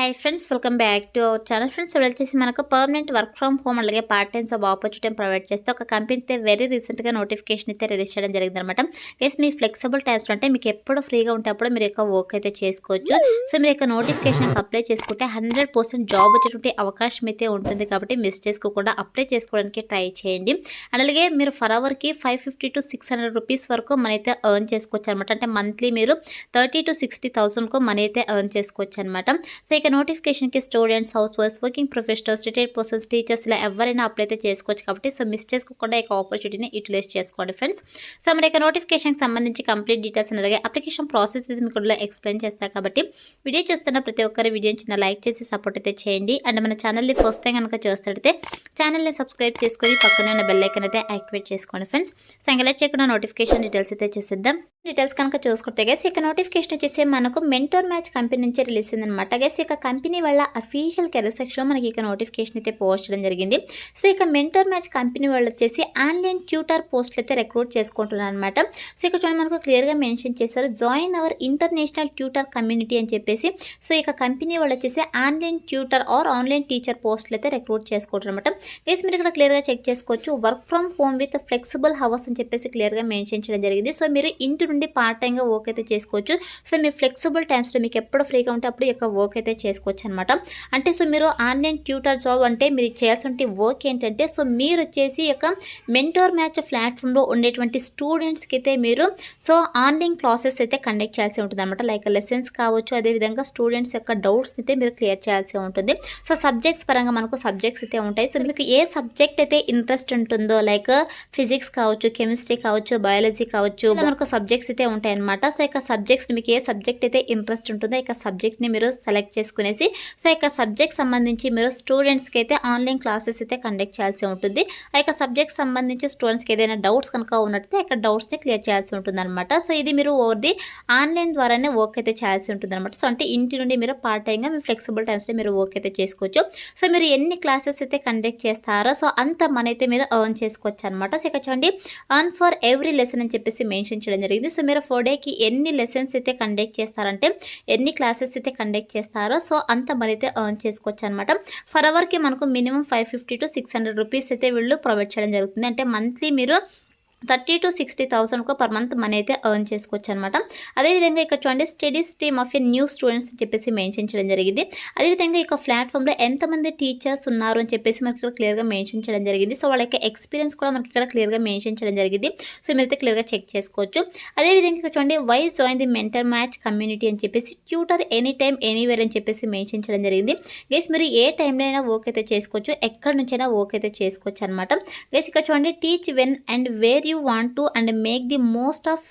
Hi friends, welcome back to our channel. Friends ఇప్పుడు వచ్చేసి మనకు పర్మనెంట్ వర్క్ ఫ్రమ్ హోమ్ అలాగే part time job opportunity provide చేస్తే ఒక కంపెనీ అయితే వెరీ రీసెంట్గా నోటిఫికేషన్ అయితే రిలీజ్ చేయడం జరిగింది అనమాట. ఎస్ మీ ఫ్లెక్సిబుల్ టైమ్స్ అంటే మీకు ఎప్పుడు ఫ్రీగా ఉంటే అప్పుడు మీరు యొక్క వర్క్ అయితే చేసుకోవచ్చు. సో మీరు యొక్క నోటిఫికేషన్కి అప్లై చేసుకుంటే 100% జాబ్ వచ్చేటువంటి అవకాశం అయితే ఉంటుంది. కాబట్టి మిస్ చేసుకోకుండా అప్లై చేసుకోవడానికి ట్రై చేయండి. అండ్ అలాగే మీరు ఫర్ అవర్కి 550 to 600 రూపీస్ వరకు మనీ అయితే ఎర్న్ చేసుకోవచ్చు అనమాట. అంటే మంత్లీ మీరు 30 to 60,000 మనీ అయితే ఎర్న్ చేసుకోవచ్చు అనమాట. సో ఇక నోటిఫికేషన్కి స్టూడెంట్స్, హౌస్ వైఫ్స్, working professionals, retired persons, teachers ఇలా ఎవరైనా అప్లై అయితే చేసుకోవచ్చు. కాబట్టి సో మిస్ చేసుకోకుండా ఈ ఆపర్చునిటీని యూటిలైజ్ చేసుకోండి ఫ్రెండ్స్. సో మరి ఇక నోటిఫికేషన్కి సంబంధించి కంప్లీట్ డీటెయిల్స్ అలాగే అప్లికేషన్ ప్రాసెస్ అయితే మీకు ఎక్స్ప్లెయిన్ చేస్తాను. కాబట్టి వీడియో చూస్తున్న ప్రతి ఒక్కరి వీడియోని చిన్న లైక్ చేసి సపోర్ట్ అయితే చేయండి. అండ్ మన ఛానల్ని ఫస్ట్ టైం కనుక చూస్తే ఛానల్ని సబ్స్క్రైబ్ చేసుకొని పక్కనే ఉన్న బెల్ ఐకాన్ అయితే యాక్టివేట్ చేసుకోండి ఫ్రెండ్స్. సో ఇంకా లేట్ చేయకుండా నోటిఫికేషన్ డీటెయిల్స్ అయితే చూసేద్దాం. డీటెయిల్స్ కనుక చూసుకుంటే గైస్ ఇక నోటిఫికేషన్ వచ్చేసి మనకు మెంటోర్ మ్యాచ్ కంపెనీ నుంచి రిలీజ్ అయిందనమాట. గైస్ ఇక కంపెనీ వాళ్ళ అఫీషియల్ కెరీర్ సెక్షన్లో మనకి ఇక నోటిఫికేషన్ అయితే పోస్ట్ చేయడం జరిగింది. సో ఇక మెంటోర్ మ్యాచ్ కంపెనీ వాళ్ళు వచ్చేసి ఆన్లైన్ ట్యూటర్ పోస్టులు అయితే రిక్రూట్ చేసుకుంటున్నారు అనమాట. సో ఇక్కడ చూడండి మనకు క్లియర్గా మెన్షన్ చేశారు, join our international tutor community అని చెప్పేసి. సో ఇక కంపెనీ వాళ్ళు వచ్చేసి online tutor or online teacher పోస్టులు అయితే రిక్రూట్ చేసుకుంటారు అనమాట. గైస్ మీరు ఇక్కడ క్లియర్గా చెక్ చేసుకోవచ్చు, work from home with flexible hours అని చెప్పేసి క్లియర్గా మెన్షన్ చేయడం జరిగింది. సో మీరు ఇంటి నుండి పార్ట్ టైంగా వర్క్ అయితే చేసుకోవచ్చు. సో మీ ఫ్లెక్సిబుల్ టైమ్స్లో మీకు ఎప్పుడు ఫ్రీగా ఉంటే అప్పుడు ఈ యొక్క వర్క్ అయితే చేసుకోవచ్చు అనమాట. అంటే సో మీరు ఆన్లైన్ ట్యూటర్ జాబ్ అంటే మీరు చేయాల్సిన వర్క్ ఏంటంటే, సో మీరు వచ్చేసి యొక్క మెంటోర్ మ్యాచ్ ప్లాట్ఫామ్లో ఉండేటువంటి స్టూడెంట్స్కి అయితే మీరు సో ఆన్లైన్ క్లాసెస్ అయితే కండక్ట్ చేయాల్సి ఉంటుంది అనమాట. లైక్ లెసన్స్ కావచ్చు, అదేవిధంగా స్టూడెంట్స్ యొక్క డౌట్స్ అయితే మీరు క్లియర్ చేయాల్సి ఉంటుంది. సో సబ్జెక్ట్స్ పరంగా మనకు సబ్జెక్ట్స్ అయితే ఉంటాయి. సో మీకు ఏ సబ్జెక్ట్ అయితే ఇంట్రెస్ట్ ఉంటుందో, లైక్ ఫిజిక్స్ కావచ్చు, కెమిస్ట్రీ కావచ్చు, బయాలజీ కావచ్చు, మనకు సబ్జెక్ట్స్ అయితే ఉంటాయి అనమాట. సో ఇక సబ్జెక్ట్స్ మీకు ఏ సబ్జెక్ట్ అయితే ఇంట్రెస్ట్ ఉంటుందో ఇక సబ్జెక్ట్ని మీరు సెలెక్ట్ చేసుకునేసి సో ఇక సబ్జెక్ట్ సంబంధించి మీరు స్టూడెంట్స్కి అయితే ఆన్లైన్ క్లాసెస్ అయితే కండక్ట్ చేయాల్సి ఉంటుంది. ఆ యొక్క సబ్జెక్ట్ సంబంధించి స్టూడెంట్స్కి ఏదైనా డౌట్స్ కనుక ఉన్నట్లయితే ఇక్కడ డౌట్స్ని క్లియర్ చేయాల్సి ఉంటుంది అనమాట. సో ఇది మీరు ఓవర్ది ఆన్లైన్ ద్వారానే వర్క్ అయితే చేయాల్సి ఉంటుంది అనమాట. సో అంటే ఇంటి నుండి మీరు పార్ట్ టైంగా మీ ఫ్లెక్సిబుల్ టైమ్స్లో మీరు వర్క్ అయితే చేసుకోవచ్చు. సో మీరు ఎన్ని క్లాసెస్ అయితే కండక్ట్ చేస్తారో సో అంత మనీ అయితే మీరు ఎర్న్ చేసుకోవచ్చు అనమాట. సో ఇక్కడ చూడండి, ఎర్న్ ఫర్ ఎవ్రీ లెసన్ అని చెప్పేసి మెన్షన్ చేయడం జరిగింది. సో మీరు 4 డేకి ఎన్ని లెసన్స్ అయితే కండక్ట్ చేస్తారంటే, ఎన్ని క్లాసెస్ అయితే కండక్ట్ చేస్తారో సో అంత మనీ అయితే ఎర్న్ చేసుకోవచ్చు అనమాట. ఫర్ అవర్కి మనకు మినిమం 550 to 600 రూపీస్ అయితే వీళ్ళు ప్రొవైడ్ చేయడం జరుగుతుంది. అంటే మంత్లీ మీరు 30 to 60,000 పర్ మంత్ మనీ అయితే ఎర్న్ చేసుకోవచ్చు అనమాట. అదేవిధంగా ఇక్కడ చూడండి, study stream of a new students అని చెప్పేసి మెన్షన్ చేయడం జరిగింది. అదేవిధంగా ఇక ప్లాట్ఫామ్లో ఎంతమంది టీచర్స్ ఉన్నారు అని చెప్పేసి మనకి ఇక్కడ క్లియర్గా మెన్షన్ చేయడం జరిగింది. సో వాళ్ళ యొక్క ఎక్స్పీరియన్స్ కూడా మనకి ఇక్కడ క్లియర్గా మెన్షన్ చేయడం జరిగింది. సో మీరైతే క్లియర్గా చెక్ చేసుకోవచ్చు. అదేవిధంగా ఇక్కడ చూడండి, why join the mentor match community అని చెప్పేసి ట్యూటర్ ఎనీ టైమ్ ఎనీవేర్ అని చెప్పేసి మెన్షన్ చేయడం జరిగింది. గైస్ మీరు ఏ టైంలో అయినా వర్క్ అయితే చేసుకోవచ్చు, ఎక్కడి నుంచైనా వర్క్ అయితే చేసుకోవచ్చు అనమాట. గైస్ ఇక్కడ చూడండి, teach when and where you want to and make the most of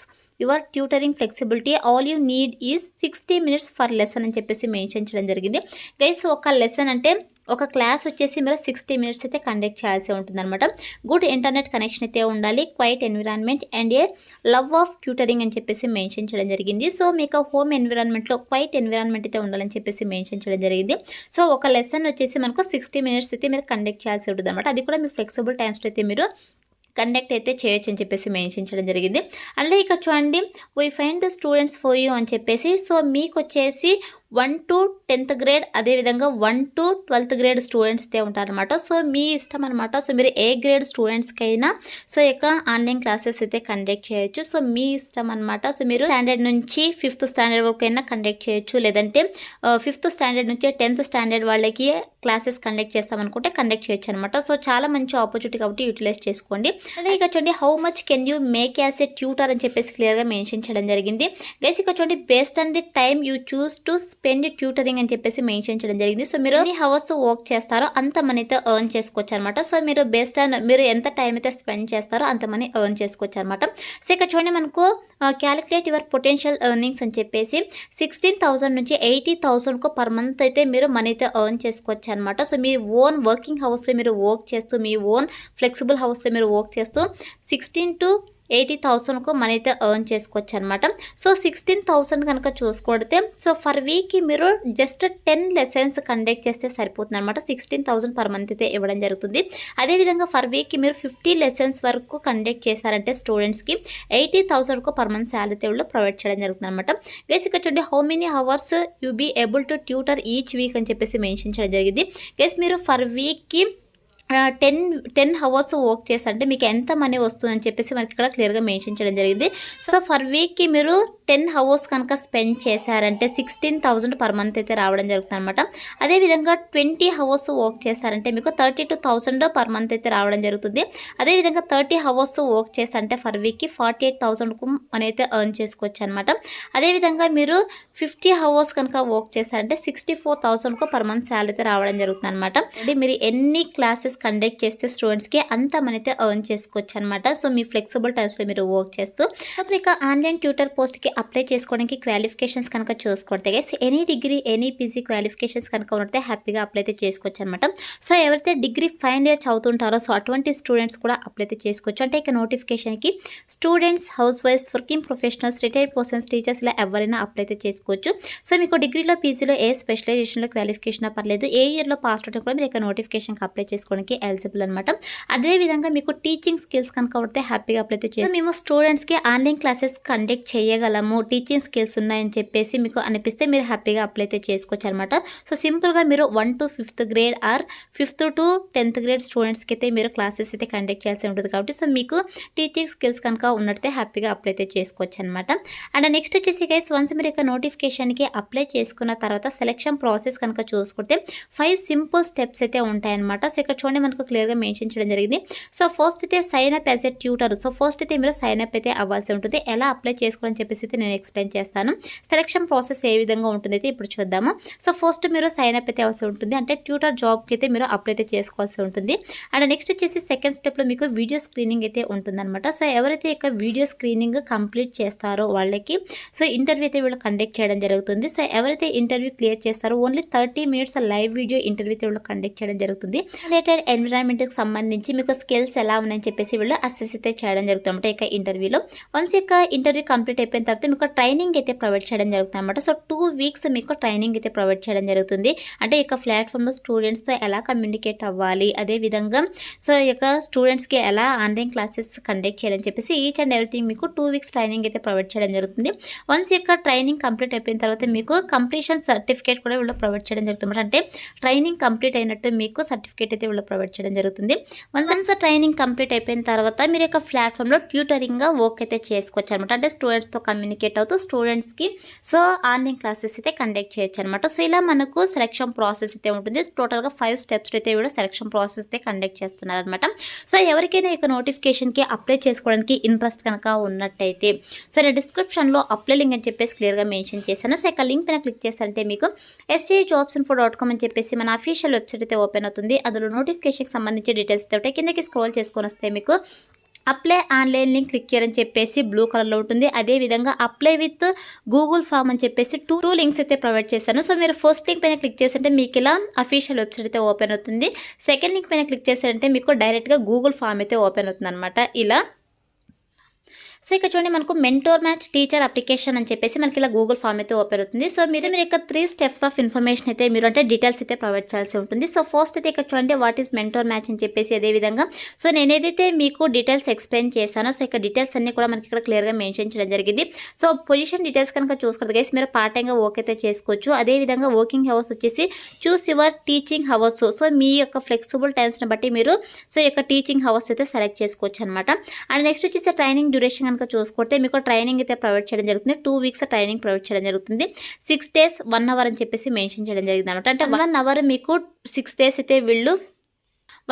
your tutoring flexibility. all you need is 60 minutes for lesson అని చెప్పేసి మెన్షన్ చేయడం జరిగింది. గైస్ ఒక లెసన్ అంటే ఒక క్లాస్ వచ్చేసి మీరు 60 minutes అయితే కండక్ట్ చేయాల్సి ఉంటుంది అనమాట. గుడ్ ఇంటర్నెట్ కనెక్షన్ అయితే ఉండాలి, quiet environment and a love of tutoring అని చెప్పేసి మెన్షన్ చేయడం జరిగింది. సో మీకు హోమ్ ఎన్విరాన్మెంట్లో క్వైట్ ఎన్విరాన్మెంట్ అయితే ఉండాలని చెప్పేసి మెన్షన్ చేయడం జరిగింది. సో ఒక లెసన్ వచ్చేసి మనకు 60 minutes అయితే మీరు కండక్ట్ చేయాల్సి ఉంటుంది అనమాట. అది కూడా మీ ఫ్లెక్సిబుల్ టైమ్స్లో అయితే మీరు కండక్ట్ అయితే చేయొచ్చు అని చెప్పేసి మెన్షన్ చేయడం జరిగింది. అలాగే ఇక్కడ చూడండి, we find the students for you అని చెప్పేసి. సో మీకు వచ్చేసి 1 to 10th గ్రేడ్, అదేవిధంగా 1 to 12th గ్రేడ్ స్టూడెంట్స్ అయితే ఉంటారనమాట. సో మీ ఇష్టం అనమాట. సో మీరు ఏ గ్రేడ్ స్టూడెంట్స్కైనా సో యొక్క ఆన్లైన్ క్లాసెస్ అయితే కండక్ట్ చేయొచ్చు. సో మీ ఇష్టం అనమాట. సో మీరు స్టాండర్డ్ నుంచి 5th స్టాండర్డ్ వరకు అయినా కండక్ట్ చేయొచ్చు, లేదంటే 5th స్టాండర్డ్ నుంచి 10th స్టాండర్డ్ వాళ్ళకి క్లాసెస్ కండక్ట్ చేస్తామనుకుంటే కండక్ట్ చేయొచ్చు అనమాట. సో చాలా మంచి ఆపర్చునిటీ కాబట్టి యూటిలైజ్ చేసుకోండి. అదే ఇక చూడండి, how much can you make as a tutor అని చెప్పేసి క్లియర్గా మెన్షన్ చేయడం జరిగింది. గైస్ ఇక చూడండి, based on the time you choose to spend tutoring అని చెప్పేసి మెన్షన్ చేయడం జరిగింది. సో మీరు ఎన్ని హవర్స్ వర్క్ చేస్తారో అంత మనీ అయితే ఎర్న్ చేసుకోవచ్చు అనమాట. సో మీరు బేస్డ్ ఆన్ మీరు ఎంత టైం అయితే స్పెండ్ చేస్తారో అంత మనీ ఎర్న్ చేసుకోవచ్చు అనమాట. సో ఇక్కడ చూడండి, మనకు క్యాలిక్యులేట్ యువర్ పొటెన్షియల్ ఎర్నింగ్స్ అని చెప్పేసి 16,000 నుంచి 80,000 పర్ మంత్ అయితే మీరు మనీ అయితే ఎర్న్ చేసుకోవచ్చు అనమాట. సో మీ ఓన్ వర్కింగ్ హౌస్లో మీరు వర్క్ చేస్తూ, మీ ఓన్ ఫ్లెక్సిబుల్ హౌస్లో మీరు వర్క్ చేస్తూ 16 to 80,000కు మనీ అయితే ఎర్న్ చేసుకోవచ్చు అనమాట. సో 16,000 కనుక చూసుకుంటే సో ఫర్ వీక్కి మీరు జస్ట్ 10 లెసన్స్ కండక్ట్ చేస్తే సరిపోతుంది అనమాట. 16,000 పర్ మంత్ అయితే ఇవ్వడం జరుగుతుంది. అదేవిధంగా ఫర్ వీక్కి మీరు 50 లెసన్స్ వరకు కండక్ట్ చేశారంటే స్టూడెంట్స్కి 80,000కు పర్ మంత్ శాలరీ అయితే ప్రొవైడ్ చేయడం జరుగుతుంది అనమాట. గైస్ ఇక్కడ చూడండి how many hours you be able to tutor each week అని చెప్పేసి మెన్షన్ చేయడం జరిగింది. గైస్ మీరు ఫర్ వీక్కి 10 అవర్స్ వర్క్ చేస్తారంటే మీకు ఎంత మనీ వస్తుందని చెప్పేసి మనకి ఇక్కడ క్లియర్గా మెన్షన్ చేయడం జరిగింది. సో ఫర్ వీక్కి మీరు 10 అవర్స్ కనుక స్పెండ్ చేశారంటే 16,000 పర్ మంత్ అయితే రావడం జరుగుతుంది అనమాట. అదేవిధంగా 20 అవర్స్ వర్క్ చేస్తారంటే మీకు 32,000 పర్ మంత్ అయితే రావడం జరుగుతుంది. అదేవిధంగా 30 అవర్స్ వర్క్ చేస్తారంటే ఫర్ వీక్కి 48,000కు మనీ అయితే ఎర్న్ చేసుకోవచ్చు అనమాట. అదేవిధంగా మీరు 50 అవర్స్ కనుక వర్క్ చేస్తారంటే 64,000కు పర్ మంత్ శాలరీ అయితే రావడం జరుగుతుంది అనమాట. అంటే మీరు ఎన్ని క్లాసెస్ కండక్ట్ చేస్తే స్టూడెంట్స్కి అంత మనీ అయితే ఎర్న్ చేసుకోవచ్చు అనమాట. సో మీ ఫ్లెక్సిబుల్ టైమ్స్లో మీరు వర్క్ చేస్తూ అప్పుడు ఇక ఆన్లైన్ ట్యూటర్ పోస్ట్కి అప్లై చేసుకోవడానికి క్వాలిఫికేషన్స్ కనుక చూసుకుంటే guys any degree any PG qualifications కనుక ఉంటే హ్యాపీగా అప్లై అయితే చేసుకోవచ్చు అనమాట. సో ఎవరైతే డిగ్రీ ఫైనల్ ఇయర్ చదువుతుంటారో సో అటువంటి స్టూడెంట్స్ కూడా అప్లై అయితే చేసుకోవచ్చు. అంటే ఇక నోటిఫికేషన్కి స్టూడెంట్స్, హౌస్ వైఫ్స్, working professionals, retired persons, teachers ఇలా ఎవరైనా అప్లై అయితే చేసుకోవచ్చు. సో మీకు డిగ్రీలో పీజీలో ఏ స్పెషలైజేషన్లో క్వాలిఫికేషన్ పర్లేదు, ఏ ఇయర్లో పాస్ అవుట్ కూడా మీరు ఇక నోటిఫికేషన్కి అప్లై చేసుకోవడానికి ఎలిజిబుల్ అనమాట. అదేవిధంగా మీకు టీచింగ్ స్కిల్స్ కనుక ఉంటే హ్యాపీగా అప్లై అయితే చేసి మేము స్టూడెంట్స్కి ఆన్లైన్ క్లాసెస్ కండక్ట్ చేయగలము, టీచింగ్ స్కిల్స్ ఉన్నాయని చెప్పేసి మీకు అనిపిస్తే మీరు హ్యాపీగా అప్లై అయితే చేసుకోవచ్చు అనమాట. సో సింపుల్గా మీరు 1 to 5th grade are 5th to 10th grade స్టూడెంట్స్కి అయితే మీరు క్లాసెస్ అయితే కండక్ట్ చేయాల్సి ఉంటుంది కాబట్టి సో మీకు టీచింగ్ స్కిల్స్ కనుక ఉన్నట్టే హ్యాపీగా అప్లై అయితే చేసుకోవచ్చు అనమాట. అండ్ నెక్స్ట్ వచ్చేసి గైస్ వన్స్ మీరు ఇక నోటిఫికేషన్కి అప్లై చేసుకున్న తర్వాత సెలెక్షన్ ప్రాసెస్ కనుక చూసుకుంటే 5 సింపుల్ స్టెప్స్ అయితే ఉంటాయన్నమాట. సో ఇక్కడ చూడండి మనకు క్లియర్గా మెన్షన్ చేయడం జరిగింది. సో ఫస్ట్ అయితే sign up as a tutor. So first అయితే మీరు సైన్ అప్ అయితే అవ్వాల్సి ఉంటుంది. ఎలా అప్లై చేసుకోవాలని చెప్పేసి అయితే నేను ఎక్స్ప్లెయిన్ చేస్తాను. సెలక్షన్ ప్రాసెస్ ఏ విధంగా ఉంటుంది అయితే ఇప్పుడు చూద్దాము. సో ఫస్ట్ మీరు సైన్ అప్ అయితే అవ్వాల్సి ఉంటుంది, అంటే ట్యూటర్ జాబ్కి అయితే మీరు అప్లై అయితే చేసుకోవాల్సి ఉంటుంది. అండ్ నెక్స్ట్ వచ్చేసి సెకండ్ స్టెప్లో మీకు వీడియో స్క్రీనింగ్ అయితే ఉంటుందన్నమాట. సో ఎవరైతే ఇక వీడియో స్క్రీనింగ్ కంప్లీట్ చేస్తారో వాళ్ళకి సో ఇంటర్వ్యూ అయితే వీళ్ళు కండక్ట్ చేయడం జరుగుతుంది. సో ఎవరైతే ఇంటర్వ్యూ క్లియర్ చేస్తారో only 30 minutes live video interview అయితే వీళ్ళు కండక్ట్ చేయడం జరుగుతుంది. రిలేటెడ్ ఎన్విరాన్మెంట్కి సంబంధించి మీకు స్కిల్స్ ఎలా ఉన్నాయని చెప్పేసి వీళ్ళు అసెస్ అయితే చేయడం జరుగుతుంది ఇక ఇంటర్వ్యూలో. వన్స్ ఇక ఇంటర్వ్యూ కంప్లీట్ అయిపోయిన తర్వాత మీకు ట్రైనింగ్ అయితే ప్రొవైడ్ చేయడం జరుగుతుంది అనమాట. సో 2 వీక్స్ మీకు ట్రైనింగ్ అయితే ప్రొవైడ్ చేయడం జరుగుతుంది. అంటే ఇక ప్లాట్ఫామ్లో స్టూడెంట్స్తో ఎలా కమ్యూనికేట్ అవ్వాలి, అదేవిధంగా సో ఇక స్టూడెంట్స్కి ఎలా ఆన్లైన్ క్లాసెస్ కండక్ట్ చేయాలని చెప్పేసి ఈచ్ అండ్ ఎవ్రీథింగ్ మీకు 2 వీక్స్ ట్రైనింగ్ అయితే ప్రొవైడ్ చేయడం జరుగుతుంది. వన్స్ ఇక ట్రైనింగ్ కంప్లీట్ అయిపోయిన తర్వాత మీకు కంప్లీషన్ సర్టిఫికేట్ కూడా వీళ్ళు ప్రొవైడ్ చేయడం జరుగుతుంది. అంటే ట్రైనింగ్ కంప్లీట్ అయినట్టు మీకు సర్టిఫికేట్ అయితే వీళ్ళు ప్రొవైడ్ చేయడం జరుగుతుంది. వన్స్ ట్రైనింగ్ కంప్లీట్ అయిపోయిన తర్వాత మీరు యొక్క ప్లాట్ఫామ్లో ట్యూటరింగ్గా వర్క్ అయితే చేసుకోవచ్చు అనమాట. అంటే స్టూడెంట్స్తో కమ్యూనికేట్ అవుతూ స్టూడెంట్స్కి సో ఆన్లైన్ క్లాసెస్ అయితే కండక్ట్ చేయొచ్చు అనమాట. సో ఇలా మనకు సెలక్షన్ ప్రాసెస్ అయితే ఉంటుంది. టోటల్గా 5 స్టెప్స్ అయితే కూడా సెలక్షన్ ప్రాసెస్ అయితే కండక్ట్ చేస్తున్నారు అనమాట. సో ఎవరికైనా ఇక నోటిఫికేషన్కి అప్లై చేసుకోవడానికి ఇంట్రెస్ట్ కనుక ఉన్నట్టయితే సో నేను డిస్క్రిప్షన్లో అప్లై లింక్ అని చెప్పేసి క్లియర్గా మెన్షన్ చేశాను. సో ఇక లింక్ పైన క్లిక్ చేస్తారంటే మీకు sjobsinfo.com అని చెప్పేసి మన అఫీషియల్ వెబ్సైట్ అయితే ఓపెన్ అవుతుంది. అందులో నోటిఫికేషన్కి సంబంధించి డీటెయిల్స్ అయితే కిందకి స్క్రోల్ చేసుకొని వస్తే మీకు అప్లై ఆన్లైన్ లింక్ క్లిక్ చేయని చెప్పేసి బ్లూ కలర్లో ఉంటుంది. అదేవిధంగా అప్లై విత్ గూగుల్ ఫామ్ అని చెప్పేసి 2 లింక్స్ అయితే ప్రొవైడ్ చేశాను. సో మీరు ఫస్ట్ లింక్ పైన క్లిక్ చేస్తుంటే మీకు ఇలా అఫీషియల్ వెబ్సైట్ అయితే ఓపెన్ అవుతుంది. సెకండ్ లింక్ పైన క్లిక్ చేస్తారంటే మీకు డైరెక్ట్గా గూగుల్ ఫామ్ అయితే ఓపెన్ అవుతుంది అనమాట ఇలా. సో ఇక్కడ చూడండి మనకు మెంటోర్ మ్యాచ్ టీచర్ అప్లికేషన్ అని చెప్పేసి మనకి ఇలా గూగుల్ ఫామ్ అయితే ఓపెన్ అవుతుంది. సో మీరు ఇక్కడ 3 స్టెప్స్ ఆఫ్ ఇన్ఫర్మేషన్ అయితే మీరు అంటే డీటెయిల్స్ అయితే ప్రొవైడ్ చేయాల్సి ఉంటుంది. సో ఫస్ట్ అయితే ఇక్కడ చూడండి వాట్ ఈస్ మెంటోర్ మ్యాచ్ అని చెప్పేసి అదేవిధంగా సో నేను ఏదైతే మీకు డీటెయిల్స్ ఎక్స్ప్లెయిన్ చేశానో సో ఇక్కడ డీటెయిల్స్ అన్ని కూడా మనకి ఇక్కడ క్లియర్గా మెన్షన్ చేయడం జరిగింది. సో పొజిషన్ డీటెయిల్స్ కనుక చూసుకుంటే గైస్ మీరు పార్ట్ టైంగా వర్క్ అయితే చేసుకోవచ్చు. అదేవిధంగా వర్కింగ్ అవర్స్ వచ్చేసి choose your teaching hours. So మీ యొక్క ఫ్లెక్సిబుల్ టైమ్స్ని బట్టి మీరు సో యొక్క టీచింగ్ అవర్స్ అయితే సెలెక్ట్ చేసుకోవచ్చు అనమాట. అండ్ నెక్స్ట్ వచ్చేసి ట్రైనింగ్ డ్యూరేషన్ కనుక చూసుకుంటే మీకు ట్రైనింగ్ అయితే ప్రొవైడ్ చేయడం జరుగుతుంది. 2 వీక్స్ ట్రైనింగ్ ప్రొవైడ్ చేయడం జరుగుతుంది. 6 days 1 hour అని చెప్పేసి మెన్షన్ చేయడం జరిగింది అనమాట. అంటే 1 hour మీకు 6 days అయితే వీళ్ళు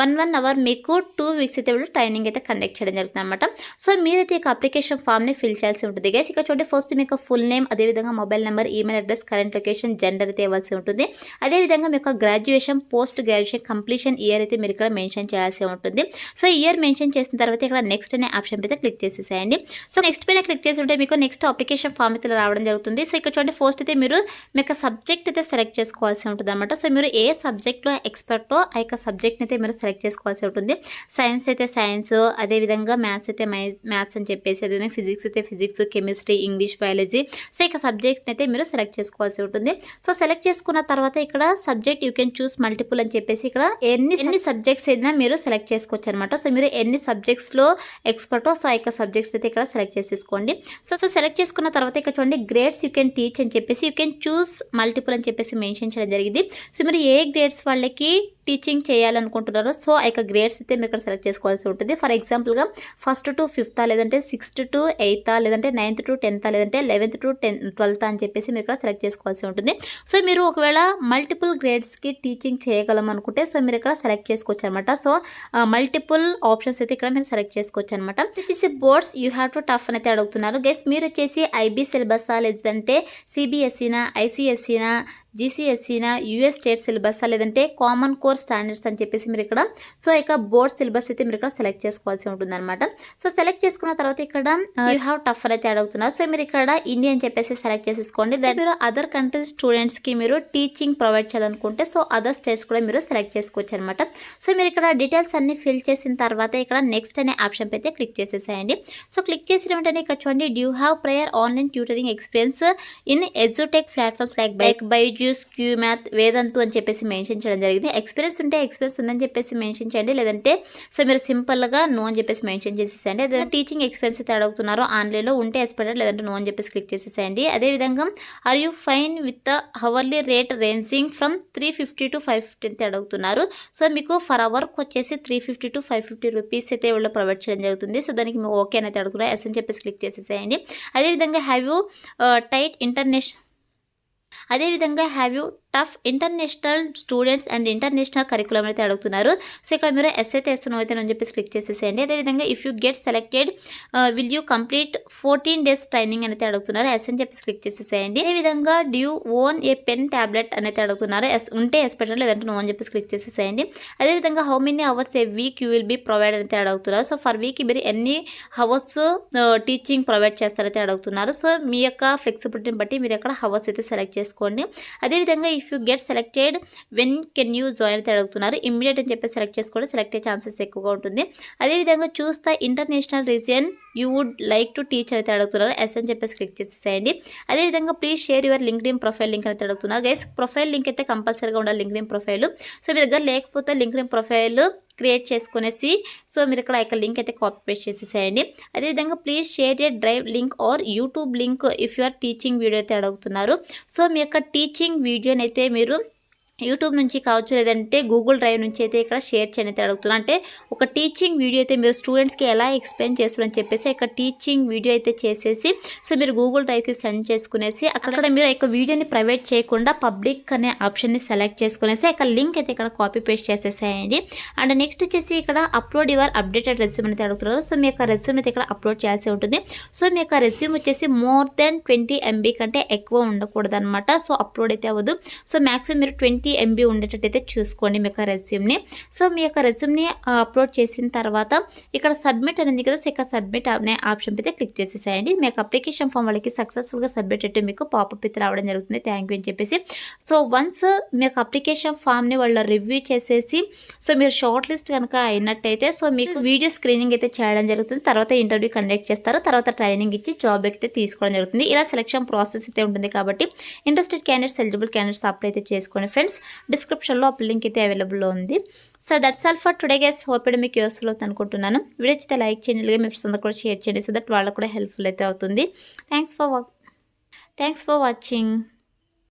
1 hour మీకు 2 వీక్స్ అయితే వీళ్ళు ట్రైనింగ్ అయితే కండక్ట్ చేయడం జరుగుతుంది అనమాట. సో మీరైతే ఇక అప్లికేషన్ ఫామ్ని ఫిల్ చేయాల్సి ఉంటుంది గైస్. ఇక్కడ చూడండి ఫస్ట్ మీకు ఫుల్ నేమ్, అదేవిధంగా mobile number, email address, current location, gender అయితే ఇవ్వాల్సి ఉంటుంది. అదేవిధంగా మీకు graduation, post graduation completion year అయితే మీరు ఇక్కడ మెన్షన్ చేయాల్సి ఉంటుంది. సో ఇయర్ మెన్షన్ చేసిన తర్వాత ఇక్కడ నెక్స్ట్ అనే ఆప్షన్ అయితే క్లిక్ చేసేసేయండి. సో నెక్స్ట్ పైన క్లిక్ చేసి ఉంటే మీకు నెక్స్ట్ అప్లికేషన్ ఫామ్ అయితే రావడం జరుగుతుంది. సో ఇక్కడ చూడండి ఫస్ట్ అయితే మీరు మీకు సబ్జెక్ట్ అయితే సెలెక్ట్ చేసుకోవాల్సి ఉంటుంది అనమాట. సో మీరు ఏ సబ్జెక్ట్లో ఎక్స్పర్టో ఆ యొక్క సబ్జెక్ట్ని అయితే మీరు సెలెక్ట్ చేసుకోవాల్సి ఉంటుంది. సైన్స్ అయితే సైన్స్, అదేవిధంగా మ్యాథ్స్ అయితే మ్యాథ్స్ అని చెప్పేసి, అదేవిధంగా ఫిజిక్స్ అయితే physics, chemistry, English, biology. So ఇక సబ్జెక్ట్స్ని అయితే మీరు సెలెక్ట్ చేసుకోవాల్సి ఉంటుంది. సో సెలెక్ట్ చేసుకున్న తర్వాత ఇక్కడ subject you can choose multiple అని చెప్పేసి ఇక్కడ ఎన్ని సబ్జెక్ట్స్ అయినా మీరు సెలెక్ట్ చేసుకోవచ్చు అనమాట. సో మీరు ఎన్ని సబ్జెక్ట్స్లో ఎక్స్పర్టో సో ఆ యొక్క సబ్జెక్ట్స్ అయితే ఇక్కడ సెలెక్ట్ చేసేసుకోండి. సో సెలెక్ట్ చేసుకున్న తర్వాత ఇక్కడ చూడండి గ్రేడ్స్ యూ కెన్ టీచ్ అని చెప్పేసి యూ కెన్ చూస్ మల్టిపుల్ అని చెప్పేసి మెన్షన్ చేయడం జరిగింది. సో మీరు ఏ గ్రేడ్స్ వాళ్ళకి టీచింగ్ చేయాలనుకుంటున్నారో సో ఆ యొక్క గ్రేడ్స్ అయితే మీరు ఇక్కడ సెలెక్ట్ చేసుకోవాల్సి ఉంటుంది. ఫర్ ఎగ్జాంపుల్గా 1st to 5th లేదంటే 6th to 8th లేదంటే 9th to 10th లేదంటే 11th to 12th అని చెప్పేసి మీరు ఇక్కడ సెలెక్ట్ చేసుకోవాల్సి ఉంటుంది. సో మీరు ఒకవేళ మల్టిపుల్ గ్రేడ్స్కి టీచింగ్ చేయగలం అనుకుంటే సో మీరు ఇక్కడ సెలెక్ట్ చేసుకోవచ్చు అనమాట. సో మల్టిపుల్ ఆప్షన్స్ అయితే ఇక్కడ మీరు సెలెక్ట్ చేసుకోవచ్చు అనమాట. వచ్చేసి boards you have to tough అని అయితే అడుగుతున్నారు. గెస్ మీరు వచ్చేసి ఐబీ సిలబసా లేదంటే సిబిఎస్ఈనా, ఐసిఎస్ఈనా, జీసీఎస్సీనా, యూఎస్ స్టేట్ సిలబస్ లేదంటే కామన్ కోర్ స్టాండర్డ్స్ అని చెప్పేసి మీరు ఇక్కడ సో ఇక బోర్డ్ సిలబస్ అయితే మీరు ఇక్కడ సెలెక్ట్ చేసుకోవాల్సి ఉంటుంది అనమాట. సో సెలెక్ట్ చేసుకున్న తర్వాత ఇక్కడ యూ హ్యావ్ టఫ్ అయితే అడుగుతున్నారు. సో మీరు ఇక్కడ ఇండియా అని చెప్పేసి సెలెక్ట్ చేసేసుకోండి. దాని మీరు అదర్ కంట్రీస్ స్టూడెంట్స్కి మీరు టీచింగ్ ప్రొవైడ్ చేయాలనుకుంటే సో అదర్ స్టేట్స్ కూడా మీరు సెలెక్ట్ చేసుకోవచ్చు అనమాట. సో మీరు ఇక్కడ డీటెయిల్స్ అన్ని ఫిల్ చేసిన తర్వాత ఇక్కడ నెక్స్ట్ అనే ఆప్షన్ అయితే క్లిక్ చేసేసేయండి. సో క్లిక్ చేసిన వెంటనే ఇక్కడ చూడండి do you have prior online tutoring experience in edtech platforms like Byju's, Cuemath, Vedantu అని చెప్పేసి మెన్షన్ చేయడం జరిగింది. ఎక్స్పీరియన్స్ ఉంటే ఎక్స్పీరియన్స్ ఉందని చెప్పేసి మెన్షన్ చేయండి, లేదంటే సో మీరు సింపుల్గా నో అని చెప్పేసి మెన్షన్ చేసేసేయండి. అదే టీచింగ్ ఎక్స్పీరియన్స్ అయితే అడుగుతున్నారో ఆన్లైన్లో ఉంటే ఎక్స్పర్ట్ లేదంటే నో అని చెప్పేసి క్లిక్ చేసేసేయండి. అదేవిధంగా are you fine with hourly rate ranging from 350 to 550 అయితే అడుగుతున్నారు. సో మీకు ఫర్ అవర్కి వచ్చేసి 350 to 550 రూపీస్ అయితే వీళ్ళు ప్రొవైడ్ చేయడం జరుగుతుంది. సో దానికి మీకు ఓకే అని అయితే అడుగుతున్నారు. ఎస్ అని చెప్పేసి క్లిక్ చేసేసేయండి. అదేవిధంగా have you tough international students and international curriculum అయితే అడుగుతున్నారు. సో ఇక్కడ మీరు ఎస్ అయితే ఎస్నో అయితే అని చెప్పేసి క్లిక్ చేసేసేయండి. అదేవిధంగా if you get selected will you complete 14 days training అయితే అడుగుతున్నారు. ఎస్ అని చెప్పేసి క్లిక్ చేసేసేయండి. అదేవిధంగా due you own a pen tablet అనేది అడుగుతున్నారు. ఎస్ ఉంటే ఎస్ పెట్టండి, లేదంటే నో అని చెప్పేసి క్లిక్ చేసేసేయండి. అదేవిధంగా how many hours a week you will be provide అయితే అడుగుతున్నారు. సో ఫర్ వీక్ మీరు ఎన్ని అవర్స్ టీచింగ్ ప్రొవైడ్ చేస్తారైతే అడుగుతున్నారు. సో మీ యొక్క ఫ్లెక్సిబిలిటీని బట్టి మీరు అక్కడ అవర్స్ అయితే సెలెక్ట్ చేసుకోండి. అదేవిధంగా if you get selected when can you join అయితే అడుగుతున్నారు. ఇమ్మీడియట్ అని చెప్పి సెలెక్ట్ చేసుకోండి, సెలెక్ట్ అయ్యే ఛాన్సెస్ ఎక్కువగా ఉంటుంది. అదేవిధంగా choose the international region you would like to teach అయితే అడుగుతున్నారు. ఎస్ అని చెప్పేసి క్లిక్ చేసేసేయండి. అదేవిధంగా please share your LinkedIn profile link అయితే అడుగుతున్నారు. గైస్ ప్రొఫైల్ లింక్ అయితే కంపల్సరీగా ఉండాలి, లింక్డ్ఇన్ ప్రొఫైల్. సో మీ దగ్గర లేకపోతే లింక్డ్ఇన్ ప్రొఫైల్ క్రియేట్ చేసుకునేసి సో మీరు ఇక్కడ యొక్క లింక్ అయితే కాపీ పేస్ట్ చేసేసేయండి. అదేవిధంగా please share a drive link or YouTube link if you are teaching video అయితే అడుగుతున్నారు. సో మీ యొక్క టీచింగ్ వీడియోని అయితే మీరు యూట్యూబ్ నుంచి కావచ్చు, లేదంటే గూగుల్ డ్రైవ్ నుంచి అయితే ఇక్కడ షేర్ చేయని అయితే అడుగుతున్నారు. అంటే ఒక టీచింగ్ వీడియో అయితే మీరు స్టూడెంట్స్కి ఎలా ఎక్స్ప్లెయిన్ చేస్తారని చెప్పేసి ఇక్కడ టీచింగ్ వీడియో అయితే చేసేసి సో మీరు గూగుల్ డ్రైవ్కి సెండ్ చేసుకునేసి అక్కడ మీరు యొక్క వీడియోని ప్రైవేట్ చేయకుండా పబ్లిక్ అనే ఆప్షన్ని సెలెక్ట్ చేసుకునేసి ఇక్కడ లింక్ అయితే ఇక్కడ కాపీ పేస్ట్ చేసేసేయండి. అండ్ నెక్స్ట్ వచ్చేసి ఇక్కడ అప్లోడ్ యువర్ అప్డేటెడ్ రెజ్యూమ్ అయితే అడుగుతున్నారు. సో మీ యొక్క రెజ్యూమ్ అయితే ఇక్కడ అప్లోడ్ చేయాల్సి ఉంటుంది. సో మీ యొక్క రెజ్యూమ్ వచ్చేసి మోర్ దెన్ 20 MB కంటే ఎక్కువ ఉండకూడదు అనమాట. సో అప్లోడ్ అయితే అవ్వదు. సో మ్యాక్సిమం మీరు 20 MB ఉండేటట్టయితే చూసుకోండి మీ యొక్క రెజ్యూమ్ని. సో మీ యొక్క రెజ్యూమ్ని అప్లోడ్ చేసిన తర్వాత ఇక్కడ సబ్మిట్ అనేది కదా, సో ఇక్కడ సబ్మిట్ అనే ఆప్షన్ అయితే క్లిక్ చేసేసేయండి. మీ యొక్క అప్లికేషన్ ఫామ్ వాళ్ళకి సక్సెస్ఫుల్గా సబ్మిట్ అయితే మీకు పాపప్ అయితే రావడం జరుగుతుంది. థ్యాంక్ యూ అని చెప్పేసి. సో వన్స్ మీ యొక్క అప్లికేషన్ ఫామ్ని వాళ్ళు రివ్యూ చేసేసి సో మీరు షార్ట్ లిస్ట్ కనుక అయినట్టయితే సో మీకు వీడియో స్క్రీనింగ్ అయితే చేయడం జరుగుతుంది. తర్వాత ఇంటర్వ్యూ కండక్ట్ చేస్తారు, తర్వాత ట్రైనింగ్ ఇచ్చి జాబ్ అయితే తీసుకోవడం జరుగుతుంది. ఇలా సెలక్షన్ ప్రాసెస్ అయితే ఉంటుంది. కాబట్టి interested candidates, eligible candidates apply అయితే చేసుకోండి ఫ్రెండ్స్. డిస్క్రిప్షన్లో ఆ లింక్ అయితే అవైలబుల్లో ఉంది. So that's all for today guys. Hope ఇది మీకు యూస్ఫుల్ అవుతుంది అనుకుంటున్నాను. వీడియో అయితే లైక్ చేయండి, మీ ఫ్రెండ్స్ అందరూ కూడా షేర్ చేయండి, సో దట్ వాళ్ళకు కూడా హెల్ప్ఫుల్ అయితే అవుతుంది. Thanks for watching.